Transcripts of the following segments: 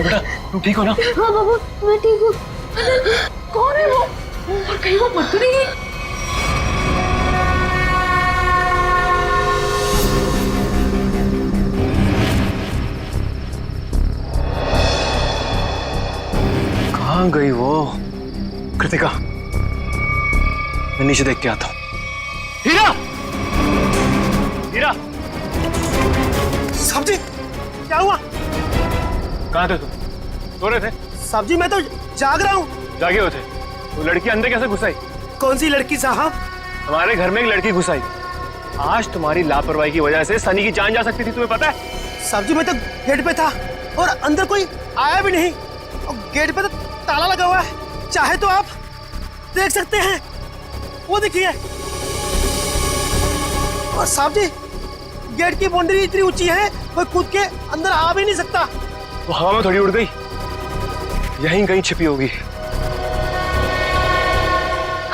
बेटा तुम ठीक हो ना? हाँ बाबू मैं ठीक हूँ। कौन है वो? और कहीं वो मर तो नहीं गई? कहाँ गई वो? कृतिका, मैं नीचे देख के आता हूँ। हीरा! हीरा! साहब जी क्या हुआ? कहाँ थे तुम? सो रहे थे? साहब जी मैं तो जाग रहा हूँ। जागे हुए थे? वो लड़की अंदर कैसे घुस आई? कौन सी लड़की साहब? हमारे घर में एक लड़की घुस आई। आज तुम्हारी लापरवाही की वजह से सनी की जान जा सकती थी, तुम्हें पता है? साहब जी मैं तो गेट पे था और अंदर कोई आया भी नहीं और गेट पे तो ताला लगा हुआ है। चाहे तो आप देख सकते हैं, वो देखिए। और साहब जी गेट की बाउंड्री इतनी ऊंची है कोई कूद के अंदर आ भी नहीं सकता। वो हवा में थोड़ी उड़ गई, यहीं कहीं छिपी होगी।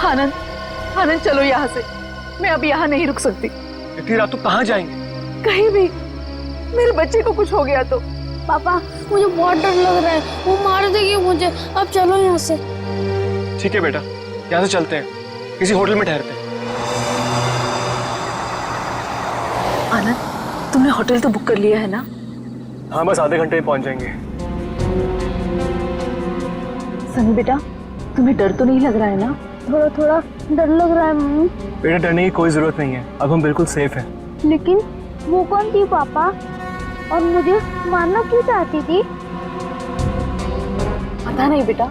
आनंद, आनंद चलो यहाँ से। मैं अब यहाँ नहीं रुक सकती। इतनी रात तो कहाँ जाएंगे? कहीं भी। मेरे बच्चे को कुछ हो गया तो। पापा मुझे बहुत डर लग रहा है, वो मार देगी मुझे। अब चलो यहाँ से। ठीक है बेटा, यहाँ से चलते हैं, किसी होटल में ठहरते हैं। आनंद, तुमने होटल तो बुक कर लिया है ना? हाँ बस आधे घंटे में पहुंच जाएंगे। सनी बेटा, तुम्हें डर तो नहीं लग रहा है ना? थोड़ा थोड़ा डर लग रहा है मम्मी। बेटा डरने की कोई जरूरत नहीं है, अब हम बिल्कुल सेफ हैं। लेकिन वो कौन थी पापा, और मुझे मारना क्यों चाहती थी? पता नहीं बेटा,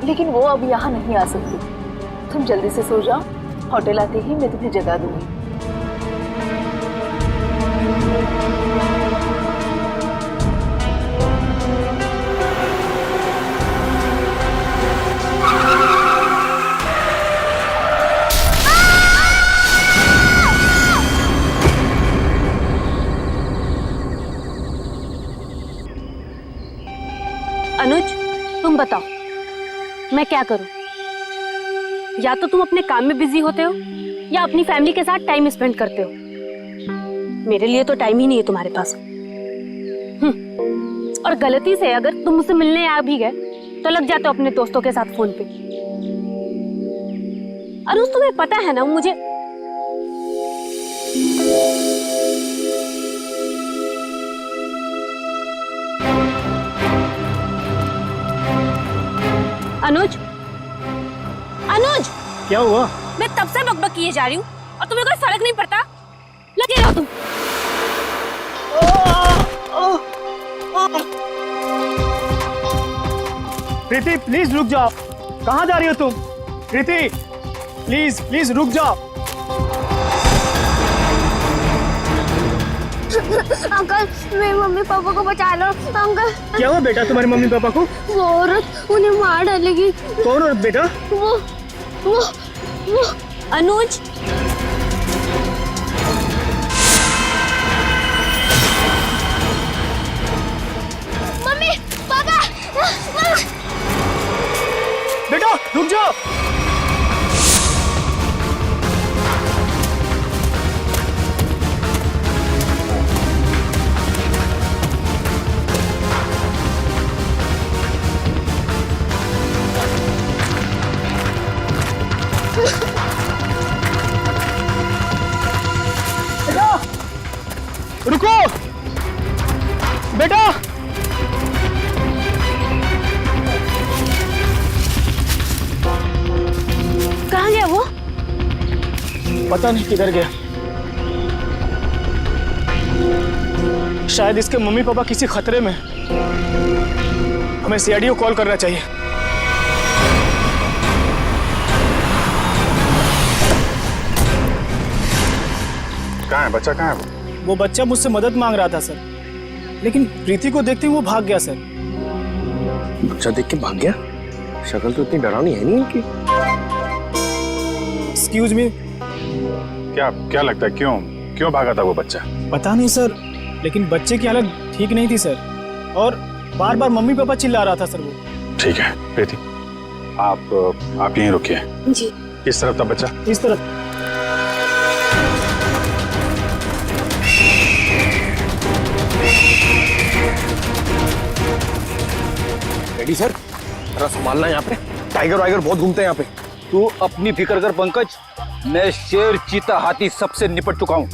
लेकिन वो अब यहाँ नहीं आ सकती। तुम जल्दी से सो जाओ, होटल आते ही मैं तुम्हें जगा दूंगी। अनुज, तुम बताओ मैं क्या करूं? या तो तुम अपने काम में बिजी होते हो या अपनी फैमिली के साथ टाइम स्पेंड करते हो। मेरे लिए तो टाइम ही नहीं है तुम्हारे पास। और गलती से अगर तुम मुझसे मिलने आ भी गए तो लग जाते हो अपने दोस्तों के साथ फोन पे। अनुज तुम्हें पता है ना मुझे अनुज, अनुज क्या हुआ? मैं तब से बकबक किए जा रही हूँ और तुम्हें कोई फर्क नहीं पड़ता। लगे रहो तुम। प्रीति प्लीज रुक जाओ। कहाँ जा रही हो तुम? प्रीति प्लीज प्लीज रुक जाओ। अंकल मेरे मम्मी पापा को बचा लो। अंकल क्या हुआ बेटा तुम्हारे मम्मी पापा को? वो औरत उन्हें मार डालेगी। कौन औरत बेटा? वो अनुज, मम्मी पापा बेटा रुक जाओ। रुको बेटा। कहाँ गया वो? पता नहीं किधर गया। शायद इसके मम्मी पापा किसी खतरे में। हमें सीआईडी को कॉल करना चाहिए। कहाँ है बच्चा? कहाँ है वो बच्चा मुझसे मदद मांग रहा था सर, लेकिन प्रीति को देखते ही वो भाग गया सर। बच्चा देख के भाग गया? शक्ल तो इतनी डरावनी है नहीं इनकी। Excuse me. क्या क्या लगता है क्यों भागा था वो बच्चा? पता नहीं सर, लेकिन बच्चे की हालत ठीक नहीं थी सर, और बार बार मम्मी पापा चिल्ला रहा था सर वो। ठीक है प्रीति, आप यहीं रुकिए। जी। किस तरफ था बच्चा? इस तरफ। डैडी सर जरा संभालना यहाँ पे, टाइगर वाइगर बहुत घूमते हैं यहाँ पे। तू अपनी फिक्र कर पंकज, मैं शेर चीता हाथी सबसे निपट चुका हूँ।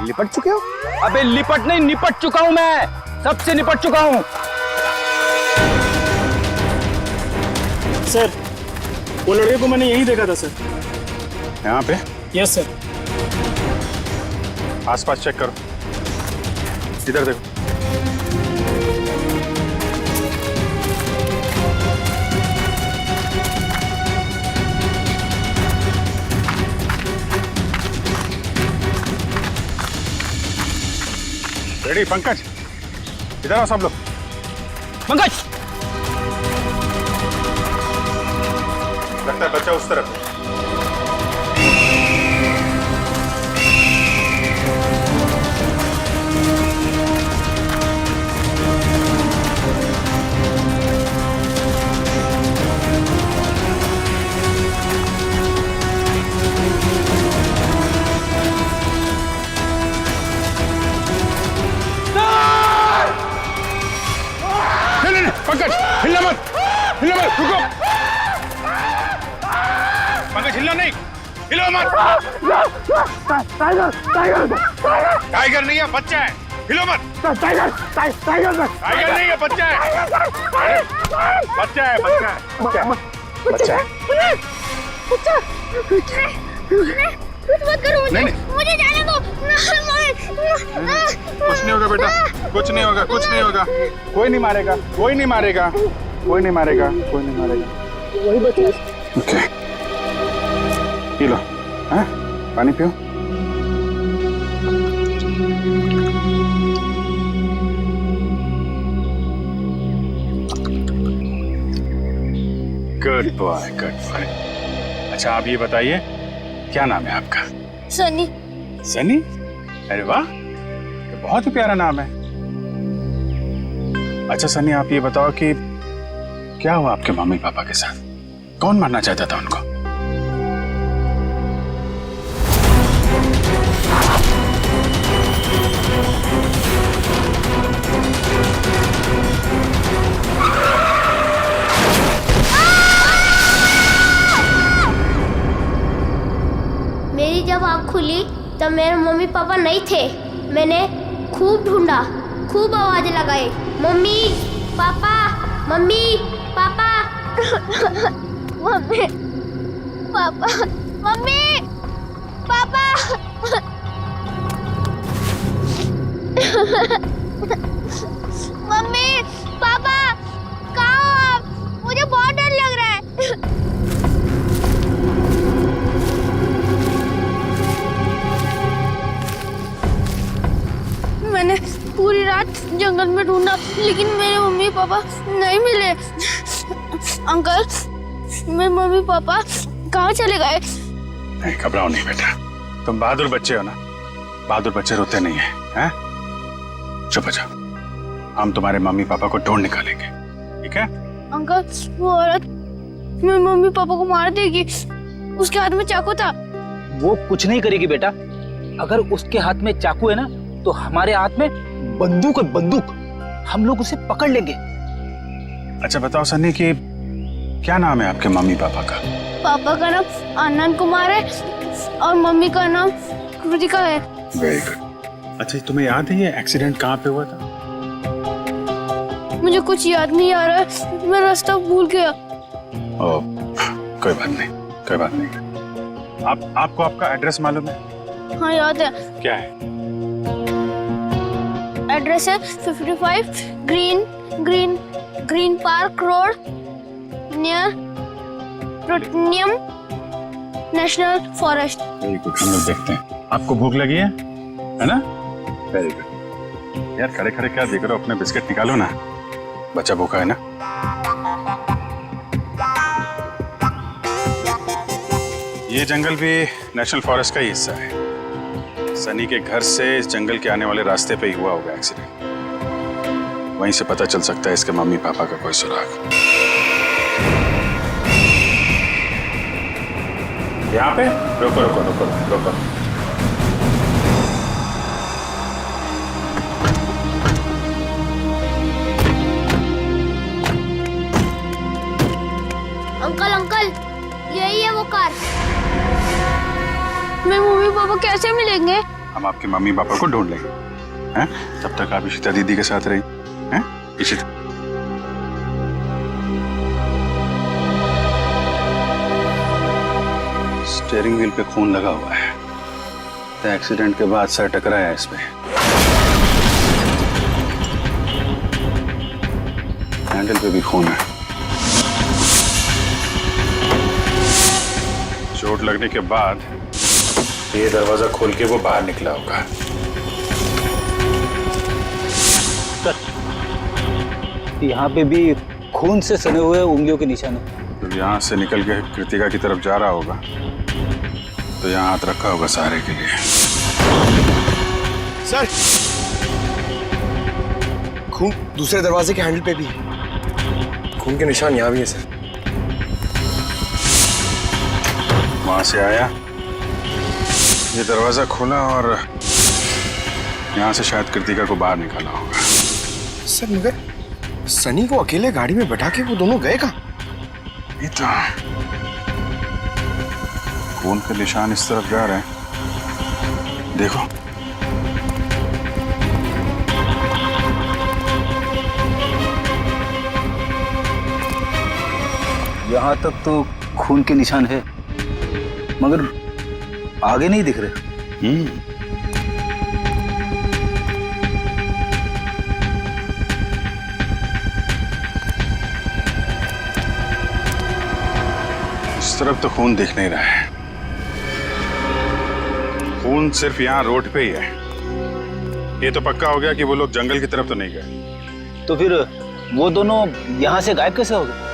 लिपट चुके हो? अबे लिपट नहीं, निपट चुका हूँ, मैं सबसे निपट चुका हूँ। सर वो लड़के को मैंने यहीं देखा था सर। यहाँ पे यस सर। आसपास चेक करो, इधर देखो। रेडी पंकज, इधर आओ सब लोग। पंकज लगता है बच्चा उस तरफ है। नहीं, पंकज हिलना मत, रुको। पंकज हिलना नहीं, हिलो मत। टाइगर नहीं है, बच्चा है, हिलो मत। टाइगर नहीं है, बच्चा है। बच्चा है। मत करो मुझे, नहीं। मुझे जाने दो। कुछ नहीं होगा बेटा, कुछ नहीं होगा। कोई नहीं मारेगा। वही बच्चा ओके, पी लो, हाँ? पानी पियो। Good boy. अच्छा आप ये बताइए, क्या नाम है आपका? सनी। सनी? अरे वाह, ये बहुत ही प्यारा नाम है। अच्छा सनी, आप ये बताओ कि क्या हुआ आपके मम्मी पापा के साथ? कौन मारना चाहता था उनको? मेरी जब आँख खुली तब मेरे मम्मी पापा नहीं थे। मैंने खूब ढूंढा, खूब आवाज लगाई, mummy papa, mummy papa. Mummy papa, mummy papa. Mummy papa कहाँ हो आप? मुझे बहुत डर लग रहा है। मैंने पूरी रात जंगल में ढूंढा लेकिन मेरे मम्मी पापा नहीं मिले। अंकल, मेरे मम्मी पापा कहाँ चले गए? नहीं, घबराओ नहीं बेटा, तुम बहादुर बच्चे हो ना। बहादुर बच्चे रोते नहीं है, हैं? चुप हो जाओ, हम तुम्हारे मम्मी पापा को ढूंढ निकालेंगे, ठीक है? अंकल, वो औरत मेरे मम्मी पापा को मार देगी। उसके हाथ में चाकू था। वो कुछ नहीं करेगी बेटा। अगर उसके हाथ में चाकू है ना, तो हमारे हाथ में बंदूक है, बंदूक। हम लोग उसे पकड़ लेंगे। अच्छा बताओ सन्नी कि क्या नाम है आपके मम्मी पापा का? पापा का नाम आनंद कुमार है और मम्मी का नाम कृतिका है। Very good. अच्छा तुम्हें याद है ये एक्सीडेंट कहाँ पे हुआ था? मुझे कुछ याद नहीं आ रहा है, मैं रास्ता भूल गया। ओ, कोई बात नहीं। आपको आपका एड्रेस मालूम है? हाँ याद है। क्या है? एड्रेस है 55 ग्रीन पार्क रोड नियर प्रोटनियम नेशनल फॉरेस्ट। वेरी गुड, हम लोग देखते हैं। आपको भूख लगी है ना? Very good. यार खड़े खड़े क्या देख रहे हो, अपने बिस्किट निकालो ना, बच्चा भूखा है ना। ये जंगल भी नेशनल फॉरेस्ट का ही हिस्सा है। सनी के घर से इस जंगल के आने वाले रास्ते पे ही हुआ होगा एक्सीडेंट। वहीं से पता चल सकता है इसके मम्मी पापा का कोई सुराग। यहाँ पे रुको। हमें मम्मी पापा कैसे मिलेंगे? हम आपके मम्मी पापा को ढूंढ लेंगे, हैं? तब तक आप इशिता दीदी के साथ रही, हैं? इशिता, स्टीयरिंग व्हील पे खून लगा हुआ है। तो एक्सीडेंट के बाद सर टकराया है इसमें। हैंडल पे भी खून है। चोट लगने के बाद ये दरवाजा खोल के वो बाहर निकला होगा। यहाँ पे भी खून से सने हुए उंगलियों के निशान है। तो यहाँ से निकल के कृतिका की तरफ जा रहा होगा, तो यहाँ हाथ रखा होगा सहारे के लिए। सर, खून दूसरे दरवाजे के हैंडल पे भी है। खून के निशान यहाँ भी है सर। वहां से आया, ये दरवाजा खोला और यहाँ से शायद कृतिका को बाहर निकाला होगा। सर मगर सनी को अकेले गाड़ी में बैठा के वो दोनों गए कहाँ? ये तो खून के निशान इस तरफ जा रहे हैं, देखो। यहाँ तक तो खून के निशान है, मगर आगे नहीं दिख रहे। इस तरफ तो खून दिख नहीं रहा है। खून सिर्फ यहाँ रोड पे ही है। ये तो पक्का हो गया कि वो लोग जंगल की तरफ तो नहीं गए। तो फिर वो दोनों यहाँ से गायब कैसे हो गए?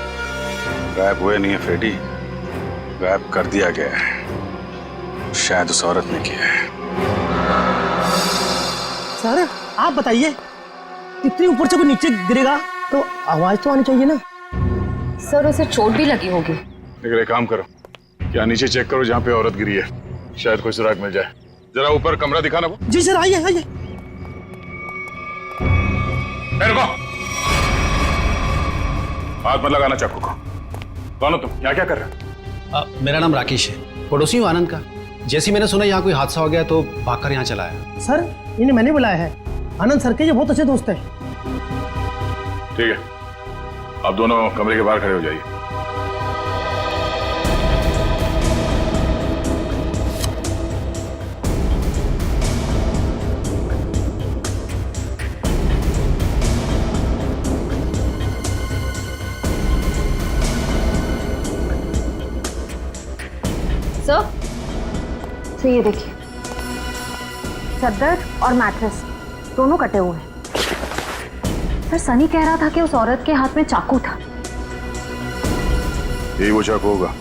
गायब हुए नहीं है फ्रेडी, गायब कर दिया गया है। शायद उस औरत ने किया है। सर आप बताइए, इतनी ऊपर से कोई नीचे गिरेगा तो आवाज तो आनी चाहिए ना। सर उसे चोट भी लगी होगी। लेकिन एक काम करो, क्या नीचे चेक करो जहाँ पे औरत गिरी है, शायद कोई सुराग मिल जाए। जरा ऊपर कमरा दिखाना वो। जी सर, आइए आइए। रुको, हाथ मत लगाना चाकू को। कौन हो तुम, यहाँ क्या कर रहे हो? मेरा नाम राकेश है, पड़ोसी हूँ आनंद का। जैसे ही मैंने सुना यहाँ कोई हादसा हो गया तो भागकर यहाँ चला आया। सर इन्हें मैंने बुलाया है, आनंद सर के ये बहुत अच्छे दोस्त हैं। ठीक है, आप दोनों कमरे के बाहर खड़े हो जाइए। तो ये देखिए, चादर और मैट्रेस दोनों कटे हुए हैं। सर सनी कह रहा था कि उस औरत के हाथ में चाकू था। यही वो चाकू होगा।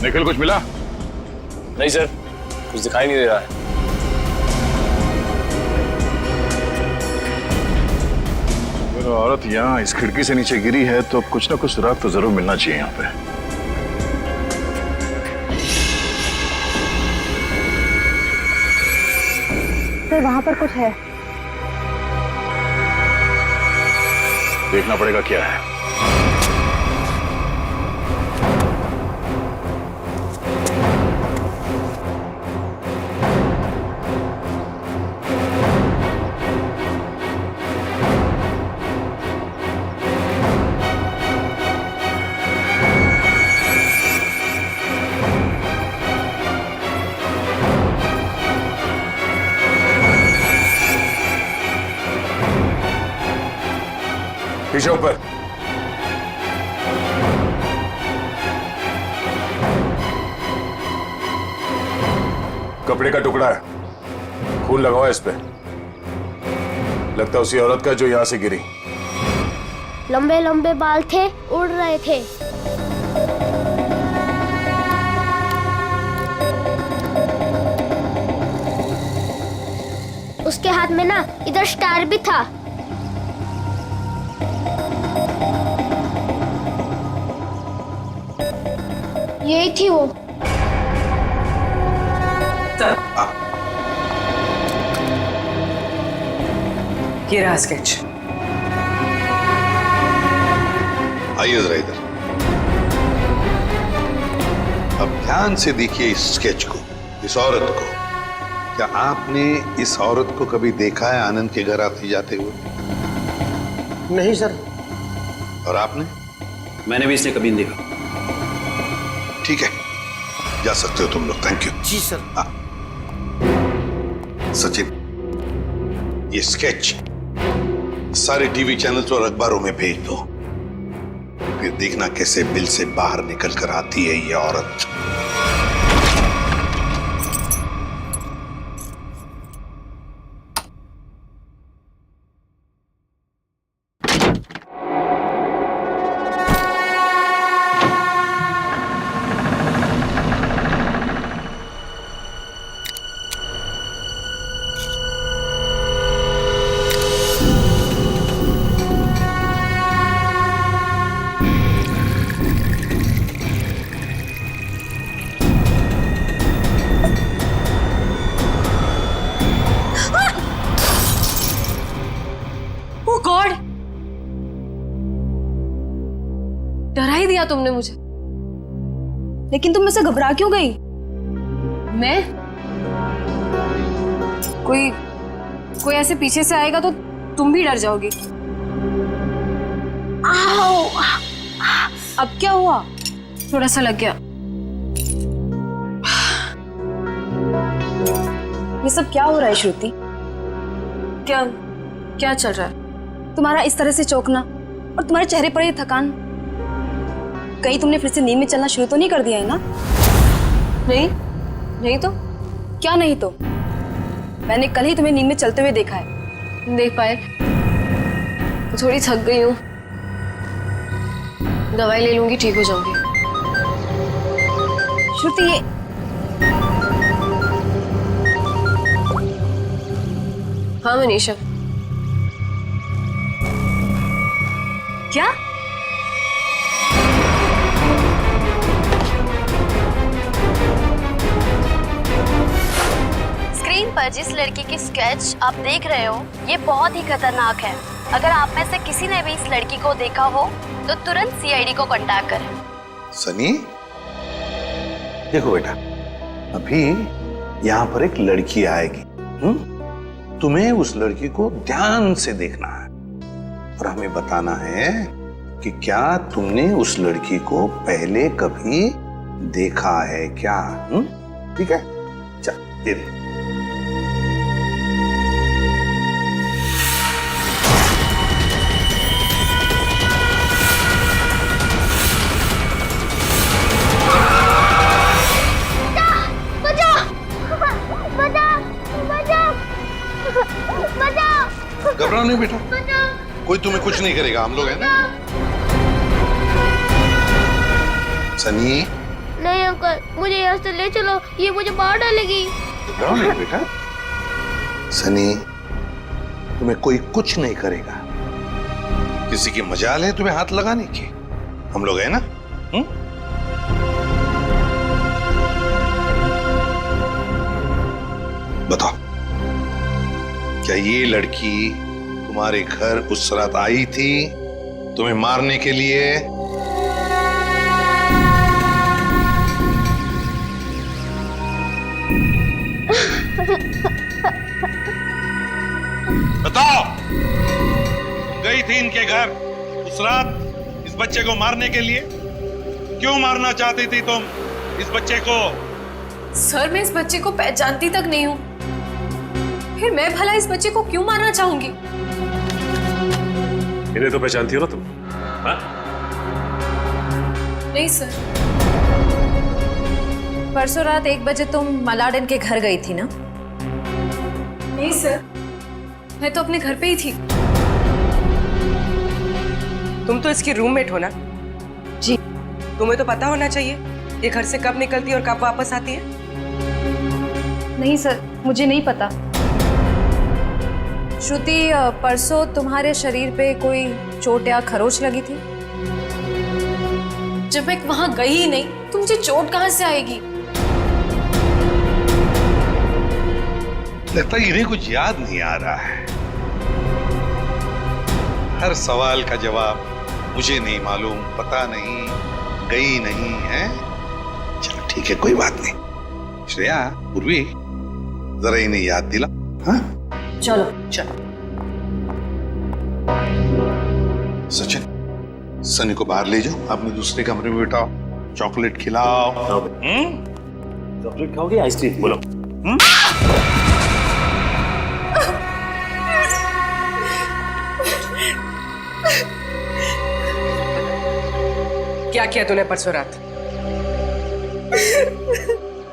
निखिल, कुछ मिला? नहीं सर, कुछ दिखाई नहीं दे रहा है। औरत यहाँ इस खिड़की से नीचे गिरी है तो कुछ ना कुछ सुराग तो जरूर मिलना चाहिए यहाँ पे। सर वहां पर कुछ है। देखना पड़ेगा क्या है। पीछे ऊपर। कपड़े का टुकड़ा है, खून लगा हुआ है इस पे। लगता है उसी औरत का जो यहां से गिरी। लंबे लंबे बाल थे, उड़ रहे थे। उसके हाथ में ना इधर स्टार भी था। यही थी वो। ये रहा स्केच। आइए जरा इधर। अब ध्यान से देखिए इस स्केच को, इस औरत को। क्या आपने इस औरत को कभी देखा है आनंद के घर आते जाते हुए? नहीं सर। और आपने? मैंने भी इसे कभी नहीं देखा। ठीक है, जा सकते हो तुम लोग। Thank you. जी सर। हाँ सचिन, ये स्केच सारे टीवी चैनल्स और अखबारों में भेज दो। फिर देखना कैसे बिल से बाहर निकल कर आती है ये औरत। ओह गॉड, डरा ही दिया तुमने मुझे। लेकिन तुम मुझसे घबरा क्यों गई? मैं कोई ऐसे पीछे से आएगा तो तुम भी डर जाओगी। आओ! अब क्या हुआ? थोड़ा सा लग गया। ये सब क्या हो रहा है श्रुति? क्या चल रहा है? तुम्हारा इस तरह से चौंकना और तुम्हारे चेहरे पर ये थकान, कहीं तुमने फिर से नींद में चलना शुरू तो नहीं कर दिया है ना? नहीं तो क्या नहीं तो? मैंने कल ही तुम्हें नींद में चलते हुए देखा है। देख पाए, थोड़ी थक गई हूँ, दवाई ले लूंगी, ठीक हो जाऊंगी। श्रुति, ये हाँ मनीषा। क्या? स्क्रीन पर जिस लड़की की स्केच आप देख रहे हो, ये बहुत ही खतरनाक है। अगर आप में से किसी ने भी इस लड़की को देखा हो तो तुरंत सीआईडी को कांटेक्ट करें। सनी, देखो बेटा, अभी यहाँ पर एक लड़की आएगी। तुम्हें उस लड़की को ध्यान से देखना है और हमें बताना है कि क्या तुमने उस लड़की को पहले कभी देखा है क्या? ठीक है, चल दे दे। घबराओ नहीं बेटा, कोई तुम्हें कुछ नहीं करेगा, हम लोग हैं ना। सनी, नहीं अंकल, मुझे यहाँ से ले चलो, ये मुझे मार डालेगी। घबराओ नहीं बेटा। सनी, तुम्हें कोई कुछ नहीं करेगा। किसी की मजाल है तुम्हें हाथ लगाने की? हम लोग हैं ना। बताओ, क्या ये लड़की तुम्हारे घर उस रात आई थी तुम्हें मारने के लिए? बताओ, गई थी इनके घर उस रात इस बच्चे को मारने के लिए? क्यों मारना चाहती थी तुम इस बच्चे को? सर, मैं इस बच्चे को पहचानती तक नहीं हूँ, फिर मैं भला इस बच्चे को क्यों मारना चाहूंगी? इन्हें तो पहचानती हो ना तुम? हाँ? नहीं सर। परसों रात 1 बजे तुम मलाडन के घर गई थी ना? नहीं सर, मैं तो अपने घर पे ही थी। तुम तो इसकी रूममेट हो ना? जी। तुम्हें तो पता होना चाहिए ये घर से कब निकलती है और कब वापस आती है। नहीं सर, मुझे नहीं पता। श्रुति, परसों तुम्हारे शरीर पे कोई चोट या खरोच लगी थी? जब मैं वहां गई ही नहीं तो मुझे चोट कहां से आएगी? लगता है इन्हें कुछ याद नहीं आ रहा है। हर सवाल का जवाब मुझे नहीं मालूम, पता नहीं, गई नहीं है। चलो ठीक है, कोई बात नहीं। श्रेया, पूर्वी, जरा इन्हें याद दिला। हाँ चलो चलो। सचिन, सनी को बाहर ले जाओ, अपने दूसरे कमरे में बिठाओ, चॉकलेट खिलाओ। चॉकलेट खाओगे आइसक्रीम? बोलो। क्या किया तूने परसों रात?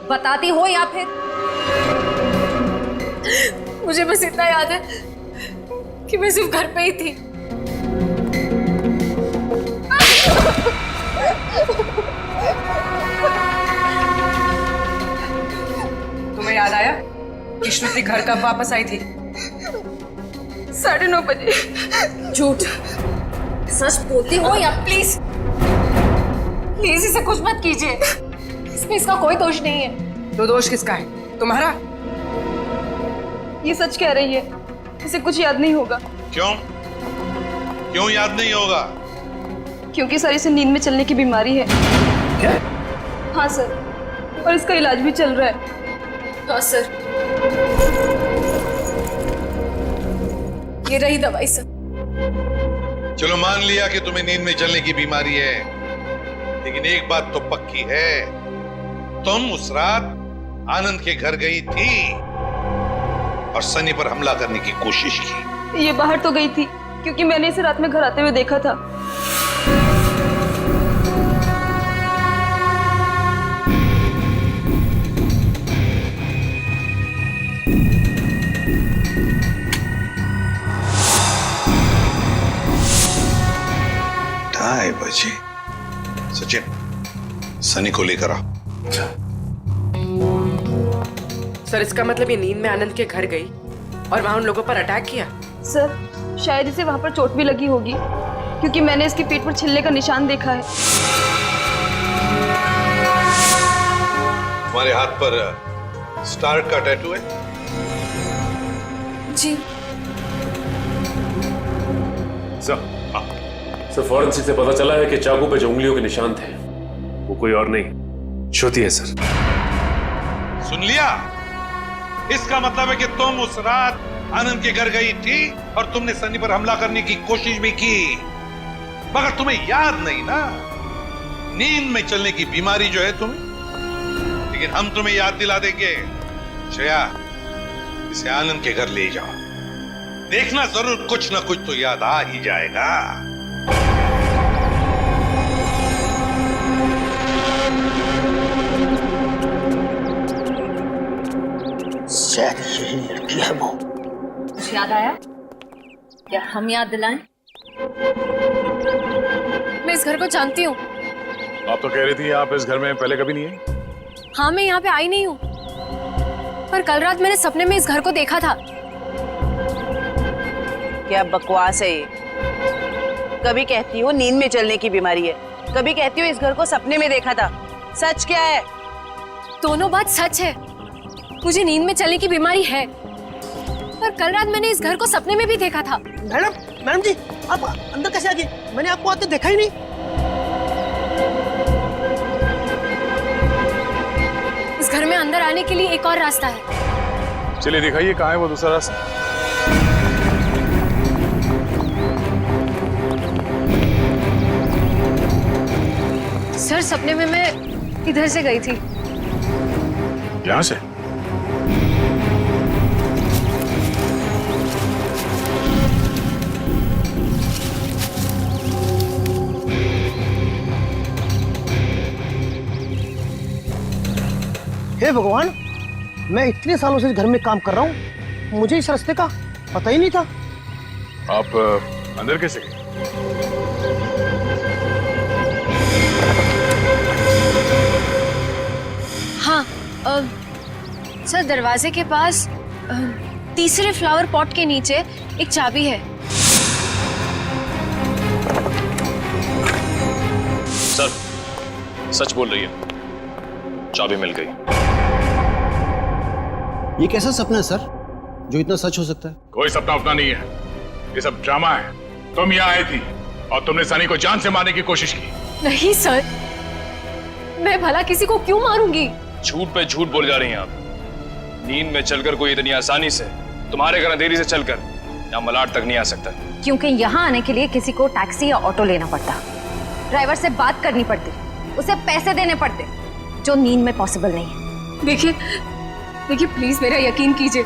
बताती हो या फिर? मुझे बस इतना याद है कि मैं सिर्फ घर पे ही थी। तुम्हें याद आया कि श्रुति घर कब वापस आई थी? 9:30 बजे। झूठ। सच बोलती हो या प्लीज प्लीज इसे कुछ मत कीजिए, इसमें इसका कोई दोष नहीं है। तो दोष किसका है? तुम्हारा? ये सच कह रही है, इसे कुछ याद नहीं होगा। क्यों? क्यों याद नहीं होगा? क्योंकि सर इसे नींद में चलने की बीमारी है। क्या? हाँ सर, और इसका इलाज भी चल रहा है। हाँ सर। ये रही दवाई सर। चलो मान लिया कि तुम्हें नींद में चलने की बीमारी है, लेकिन एक बात तो पक्की है, तुम उस रात आनंद के घर गई थी और सनी पर हमला करने की कोशिश की। ये बाहर तो गई थी क्योंकि मैंने इसे रात में घर आते हुए देखा था। ढाई बजे। सचिन, सनी को लेकर आओ। सर इसका मतलब ये नींद में आनंद के घर गई और वहां उन लोगों पर अटैक किया? सर शायद इसे वहां पर चोट भी लगी होगी, क्योंकि मैंने इसके पीठ पर छिल्ले का निशान देखा है। तुम्हारे हाथ पर स्टार का टैटू है? जी सर, फॉरेंसिक से पता चला है कि चाकू पे जो उंगलियों के निशान थे वो कोई और नहीं, श्रुति है सर। सुन लिया? इसका मतलब है कि तुम उस रात आनंद के घर गई थी और तुमने सनी पर हमला करने की कोशिश भी की, मगर तुम्हें याद नहीं ना, नींद में चलने की बीमारी जो है तुम्हें। लेकिन हम तुम्हें याद दिला देंगे। श्रेया, इसे आनंद के घर ले जाओ, देखना जरूर कुछ ना कुछ तो याद आ ही जाएगा। यही लड़की है वो। कुछ याद आया? क्या हम याद दिलाएं? मैं इस घर को जानती हूँ। आप तो कह रही थी आप इस घर में पहले कभी नहीं आई। हाँ, मैं यहाँ पे आई नहीं हूँ, पर कल रात मैंने सपने में इस घर को देखा था। क्या बकवास है ये? कभी कहती हो नींद में चलने की बीमारी है, कभी कहती हो इस घर को सपने में देखा था। सच क्या है? दोनों बात सच है। मुझे नींद में चलने की बीमारी है, पर कल रात मैंने इस घर को सपने में भी देखा था। मैडम जी, आप अंदर कैसे आ गए? मैंने आपको आते देखा ही नहीं। इस घर में अंदर आने के लिए एक और रास्ता है। चलिए दिखाइए कहाँ है वो दूसरा रास्ता। सर सपने में मैं इधर से गई थी। यहाँ से? हे भगवान, मैं इतने सालों से इस घर में काम कर रहा हूँ, मुझे इस रास्ते का पता ही नहीं था। आप अंदर कैसे गए? हाँ, सर दरवाजे के पास तीसरे फ्लावर पॉट के नीचे एक चाबी है। सर सच बोल रही है, चाबी मिल गई। ये कैसा सपना है सर, जो इतना सच हो सकता है? कोई सपना अपना नहीं है, ये सब ड्रामा है। तुम यहाँ आई थी और तुमने सनी को जान से मारने की कोशिश की। नहीं सर, मैं भला किसी को क्यों मारूंगी? झूठ पे झूठ बोल जा रही हैं आप। नींद में चलकर कोई इतनी आसानी से तुम्हारे घर अंधेरी से चलकर यहाँ मलाड तक नहीं आ सकता। क्योंकि यहाँ आने के लिए किसी को टैक्सी या ऑटो लेना पड़ता, ड्राइवर से बात करनी पड़ती, उसे पैसे देने पड़ते, जो नींद में पॉसिबल नहीं है। देखिए प्लीज मेरा यकीन कीजिए,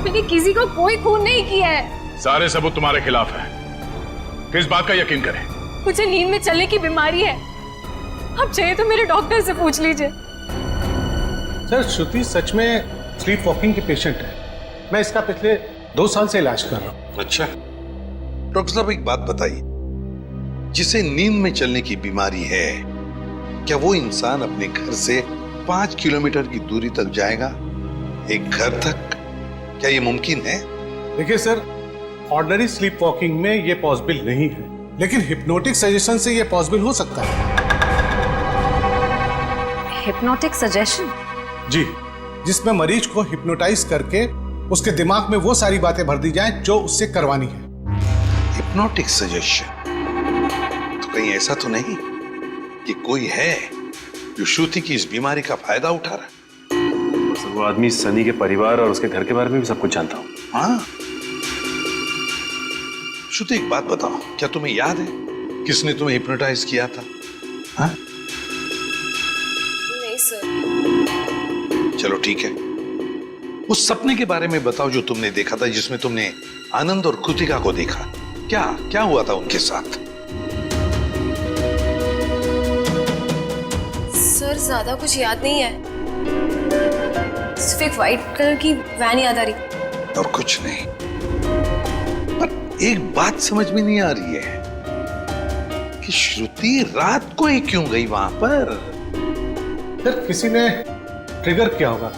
मैंने किसी को कोई खून नहीं किया है। सारे सबूत तुम्हारे खिलाफ है। किस बात का यकीन करें? मुझे नींद में चलने की बीमारी है, आप चाहे तो मेरे डॉक्टर से पूछ लीजिए। सर, श्रुति सच में स्लीप वॉकिंग की पेशेंट है। मैं इसका पिछले 2 साल से इलाज कर रहा हूँ। अच्छा, डॉक्टर साहब एक बात बताइए, जिसे नींद में चलने की बीमारी है, क्या वो इंसान अपने घर से 5 किलोमीटर की दूरी तक जाएगा, एक घर तक? क्या ये मुमकिन है? देखिए सर, ऑर्डिनरी स्लीप वॉकिंग में ये पॉसिबल नहीं है, लेकिन हिप्नोटिक सजेशन से ये पॉसिबल हो सकता है। Hypnotic suggestion? जी, जिसमें मरीज को हिप्नोटाइज करके उसके दिमाग में वो सारी बातें भर दी जाएं जो उससे करवानी है। Hypnotic suggestion? तो कहीं ऐसा तो नहीं कि कोई है जो श्रुति की इस बीमारी का फायदा उठा रहा है? सर, वो आदमी सनी के परिवार और उसके घर के बारे में भी सब कुछ जानता हूँ। हाँ, श्रुति एक बात बताओ, क्या तुम्हें याद है किसने तुम्हें हिप्नोटाइज किया था? हाँ? नहीं सर। चलो ठीक है, उस सपने के बारे में बताओ जो तुमने देखा था, जिसमें तुमने आनंद और कृतिका को देखा। क्या क्या हुआ था उनके साथ? सर ज्यादा कुछ याद नहीं है, सिर्फ एक व्हाइट कलर की वैन याद आ रही। और कुछ नहीं। पर एक बात समझ में नहीं आ रही है कि श्रुति रात को ही क्यों गई वहां पर? सर, किसी ने ट्रिगर किया होगा,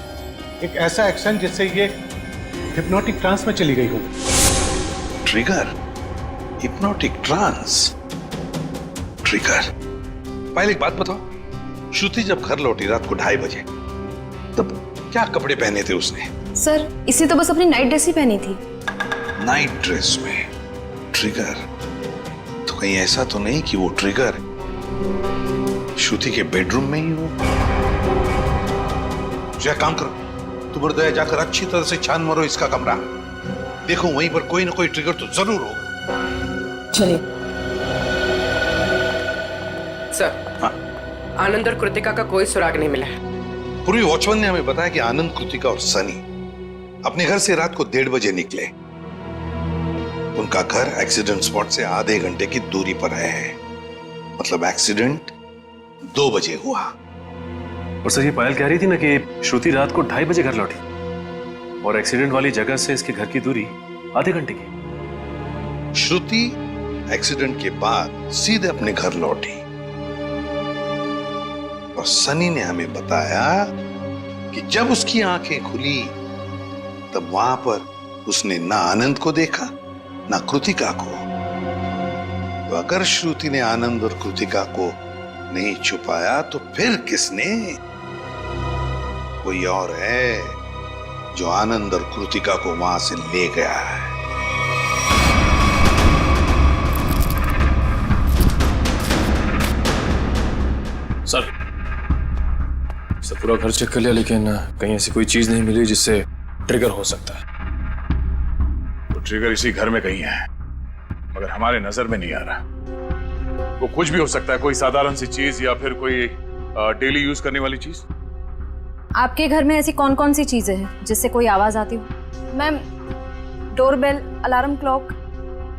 एक ऐसा एक्शन जिससे ये हिप्नोटिक ट्रांस में चली गई हो। ट्रिगर? Hypnotic trance? ट्रिगर? पहले एक बात बताओ, श्रुति जब घर लौटी रात को 2:30 बजे, तब क्या कपड़े पहने थे उसने? सर, इसे तो बस अपनी नाइट ड्रेस ही पहनी थी। नाइट ड्रेस में ट्रिगर? तो कहीं ऐसा तो नहीं कि वो ट्रिगर श्रुति के बेडरूम में ही हो? जो काम करो, तुम और दया जाकर अच्छी तरह से छान मारो इसका कमरा, देखो वहीं पर कोई ना कोई ट्रिगर तो जरूर होगा। चलिए। सर, हाँ? आनंद और कृतिका का कोई सुराग नहीं मिला है। पूर्वी वॉचमैन ने हमें बताया कि आनंद, कृतिका और सनी अपने घर से रात को 1:30 बजे निकले। उनका घर एक्सीडेंट स्पॉट से आधे घंटे की दूरी पर है, मतलब एक्सीडेंट 2 बजे हुआ। और सर, ये पायल कह रही थी ना कि श्रुति रात को 2:30 बजे घर लौटी और एक्सीडेंट वाली जगह से इसके घर की दूरी आधे घंटे की। श्रुति एक्सीडेंट के बाद सीधे अपने घर लौटी और सनी ने हमें बताया कि जब उसकी आंखें खुली तब वहां पर उसने ना आनंद को देखा ना कृतिका को। तो अगर श्रुति ने आनंद और कृतिका को नहीं छुपाया तो फिर किसने? कोई और है जो आनंद और कृतिका को वहां से ले गया है। सर, पूरा घर चेक कर लिया, लेकिन कहीं ऐसी कोई चीज नहीं मिली जिससे ट्रिगर हो सकता है। तो ट्रिगर इसी घर में कहीं है, मगर हमारे नजर में नहीं आ रहा। वो कुछ भी हो सकता है, कोई साधारण सी चीज या फिर कोई डेली यूज करने वाली चीज। आपके घर में ऐसी कौन कौन सी चीजें हैं जिससे कोई आवाज आती हो? Ma'am, doorbell, alarm clock,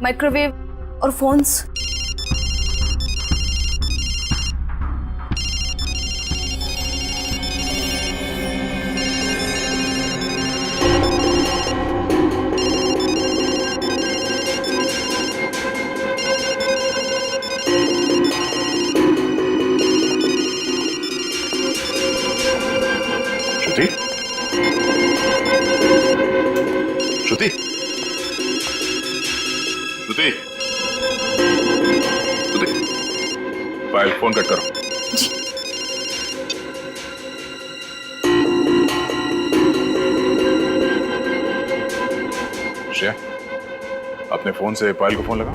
microwave और फोन्स। श्रुति, श्रुति, श्रुति, पायल फोन कट करो। श्रेया, अपने अपने फोन से पायल को फोन लगा।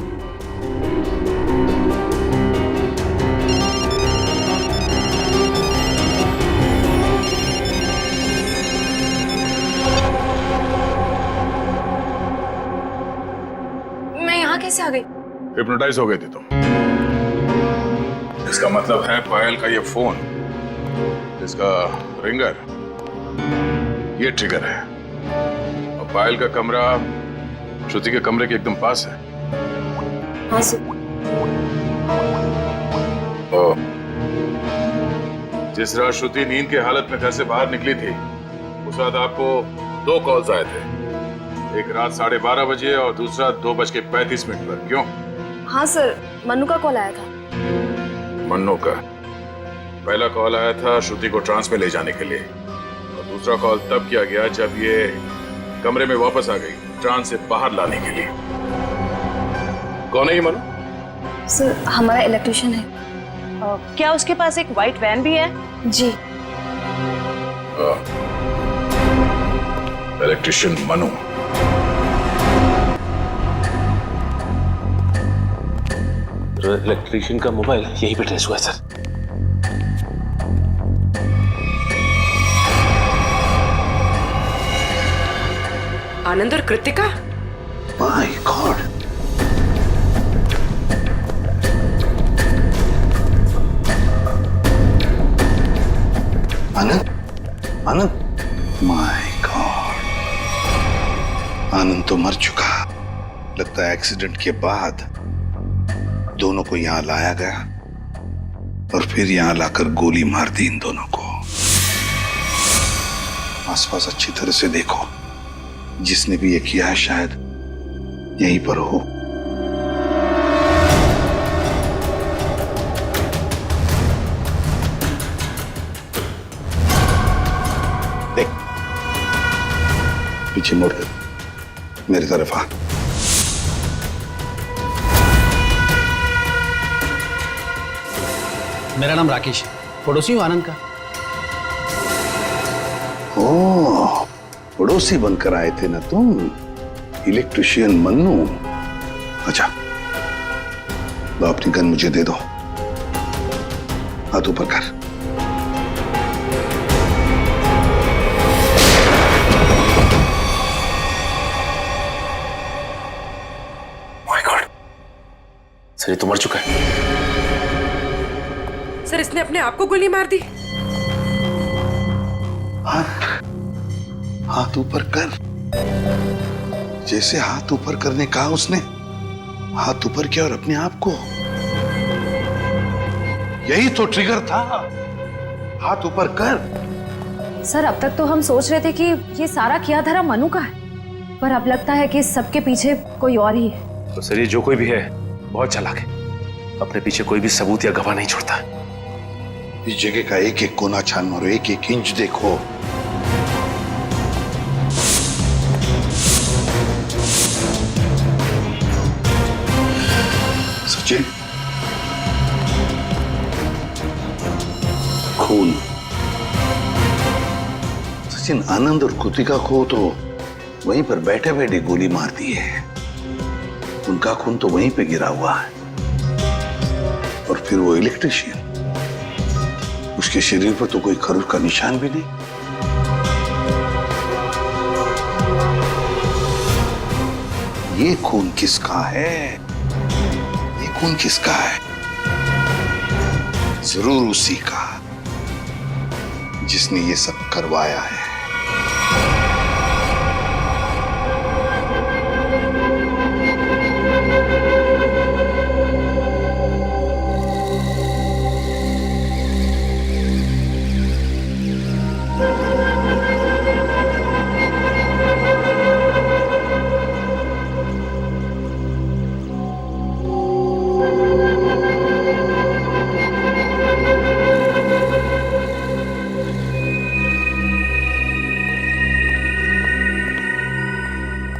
मैं यहाँ कैसे आ गई? हिप्नोटाइज हो गई थी तुम। इसका मतलब है पायल का ये फोन, इसका रिंगर, ये ट्रिगर है। और पायल का कमरा श्रुति के कमरे के एकदम पास है। हाँ सर। और जिस रात श्रुति नींद की हालत में घर से बाहर निकली थी, उस रात आपको 2 कॉल्स आए थे। एक रात 12:30 बजे और दूसरा 2:35 पर। क्यों? हाँ सर, मन्नू का कॉल आया था। मन्नू का पहला कॉल आया था श्रुति को ट्रांस में ले जाने के लिए, और दूसरा कॉल तब किया गया जब ये कमरे में वापस आ गई ट्रांस से बाहर लाने के लिए। कौन है ये मन्नू? सर, हमारा इलेक्ट्रिशियन है। क्या उसके पास एक व्हाइट वैन भी है? जी। इलेक्ट्रिशियन मनु। इलेक्ट्रिशियन का मोबाइल यहीं पे ट्रेस हुआ है सर। आनंद और Kritika? My God. Anand, Anand, my God, Anand तो मर चुका। लगता है एक्सीडेंट के बाद दोनों को यहां लाया गया और फिर यहां लाकर गोली मार दी इन दोनों को। आसपास अच्छी तरह से देखो, जिसने भी ये किया है शायद यहीं पर हो। देख, पीछे मुड़ मेरी तरफ आ। मेरा नाम राकेश है, पड़ोसी हूँ आनंद का। ओह, पड़ोसी बनकर आए थे ना तुम, इलेक्ट्रिशियन मन्नू। अच्छा, लो अपनी गन मुझे दे दो। हाथ ऊपर कर। माय गॉड, सर ये तो मर चुका है। सर, इसने अपने आप को गोली मार दी। हाथ ऊपर कर। जैसे हाथ ऊपर करने कहा उसने, हाथ ऊपर किया और अपने आप को। यही तो ट्रिगर था। हाथ ऊपर कर। सर, अब तक तो हम सोच रहे थे कि ये सारा किया धरा मनु का है, पर अब लगता है कि सबके पीछे कोई और ही है। तो सर ये जो कोई भी है बहुत चालाक है, अपने पीछे कोई भी सबूत या गवाह नहीं छोड़ता। इस जगह का एक एक कोना छान मारो, एक एक इंच देखो। सचिन, खून। सचिन, आनंद और कृतिका को तो वहीं पर बैठे बैठे गोली मार दी है। उनका खून तो वहीं पे गिरा हुआ है। और फिर वो इलेक्ट्रिशियन, उसके शरीर पर तो कोई खरोच का निशान भी नहीं। ये खून किसका है? ये खून किसका है? जरूर उसी का जिसने ये सब करवाया है।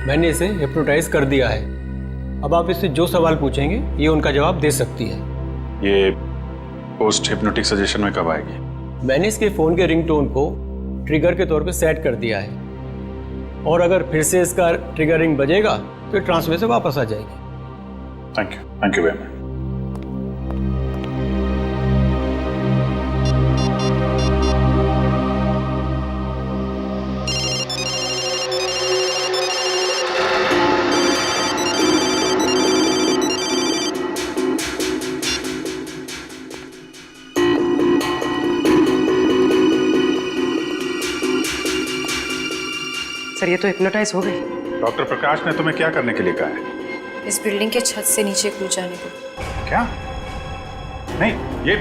मैंने इसे हिप्नोटाइज कर दिया है। अब आप इससे जो सवाल पूछेंगे ये उनका जवाब दे सकती है। ये पोस्ट हिप्नोटिक सजेशन में कब आएगी? मैंने इसके फ़ोन के रिंगटोन को ट्रिगर के तौर पे सेट कर दिया है, और अगर फिर से इसका ट्रिगर रिंग बजेगा फिर ट्रांसफर से वापस आ जाएगी। Thank you very much. Sir ये तो हिप्नोटाइज हो गई। डॉक्टर प्रकाश ने तुम्हें क्या करने के लिए कहा है? इस बिल्डिंग के छत से नीचे कूद जाने को। क्या? नहीं, ये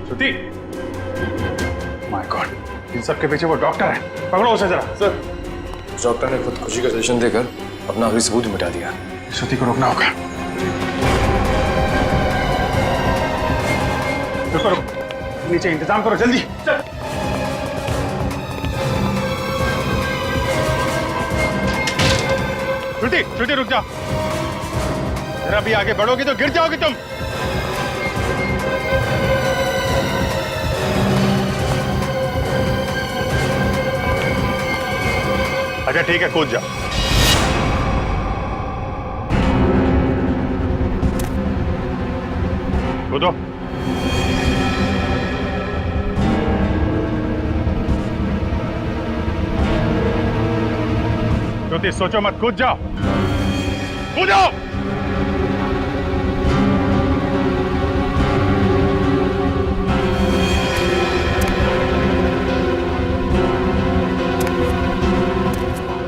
श्रुति, माय गॉड, इन सब के पीछे वो डॉक्टर है। पकड़ो उसे जरा। सर, डॉक्टर ने खुदकुशी का सजेशन देकर अपना आखिरी सबूत मिटा दिया। श्रुति को रोकना होगा। रुको, नीचे इंतजाम करो जल्दी। चल। श्रुति रुक जाओ, जरा भी आगे बढ़ोगी तो गिर जाओगी तुम। अच्छा ठीक है, कूद जाओ। कूदो। श्रुति सोचो मत, कूद जाओ, कूदो।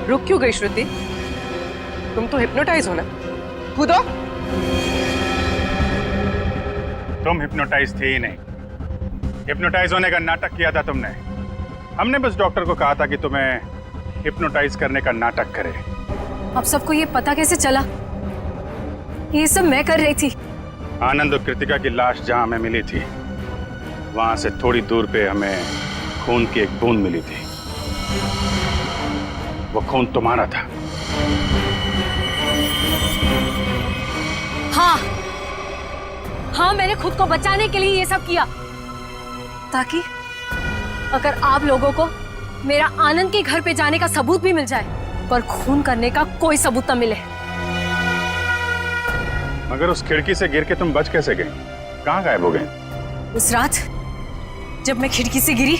रुक क्यों गई श्रुति? तुम तो हिप्नोटाइज हो ना, कूदो। तुम हिप्नोटाइज थे ही नहीं, हिप्नोटाइज होने का नाटक किया था तुमने। हमने बस डॉक्टर को कहा था कि तुम्हें हिप्नोटाइज करने का नाटक करे। अब सबको ये पता कैसे चला? ये सब मैं कर रही थी। आनंद और कृतिका की लाश जहां हमें मिली थी, वहां से थोड़ी दूर पे हमें खून की एक बूंद मिली थी। वो खून तुम्हारा था। हाँ, मैंने खुद को बचाने के लिए ये सब किया, ताकि अगर आप लोगों को मेरा आनंद के घर पे जाने का सबूत भी मिल जाए, पर खून करने का कोई सबूत न मिले। मगर उस खिड़की से गिर के तुम बच कैसे गई? कहाँ गायब हो गई? उस रात जब मैं खिड़की से गिरी,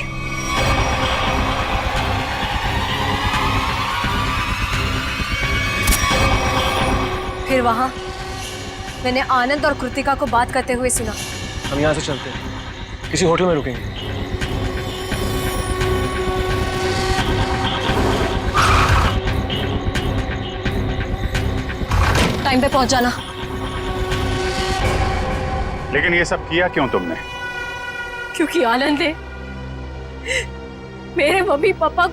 फिर वहां मैंने आनंद और कृतिका को बात करते हुए सुना। हम यहाँ से चलते हैं, किसी होटल में रुकेंगे। टाइम पे पहुंच जाना। लेकिन ये सब किया क्यों तुमने? क्योंकि आनंद ने मेरे मम्मी पापा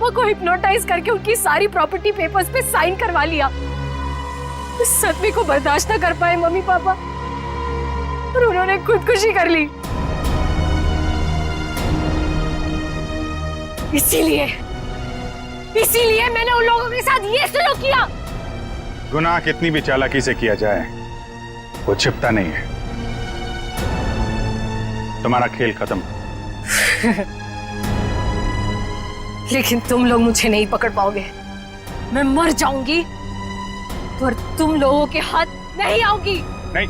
को हिप्नोटाइज करके उनकी सारी प्रॉपर्टी पेपर्स पे साइन करवा लिया। उस सदमे को बर्दाश्त न कर पाए मम्मी पापा और उन्होंने खुदकुशी कर ली। इसीलिए मैंने उन लोगों के साथ ये सलूक किया। गुनाह कितनी भी चालाकी से किया जाए, वो छिपता नहीं है। तुम्हारा खेल खत्म। लेकिन तुम लोग मुझे नहीं पकड़ पाओगे। मैं मर जाऊंगी पर तुम लोगों के हाथ नहीं आऊंगी। नहीं,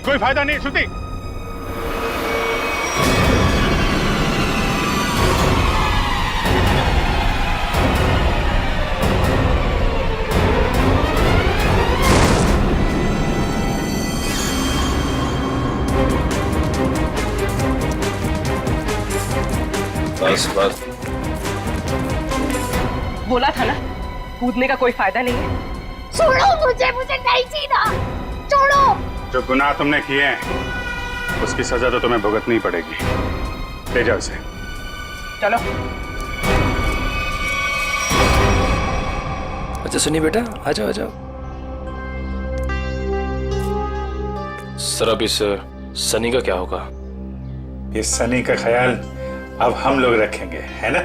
कोई फायदा नहीं श्रुति। बस बोला था ना, कूदने का कोई फायदा नहीं है। छोड़ो मुझे नहीं जीना, छोड़ो। जो गुनाह तुमने किए हैं उसकी सजा तो तुम्हें भुगतनी पड़ेगी। ले जाओ इसे। चलो। अच्छा सुनिए बेटा, आ जाओ। सर अब इस सनी का क्या होगा? इस सनी का ख्याल अब हम लोग रखेंगे, है ना?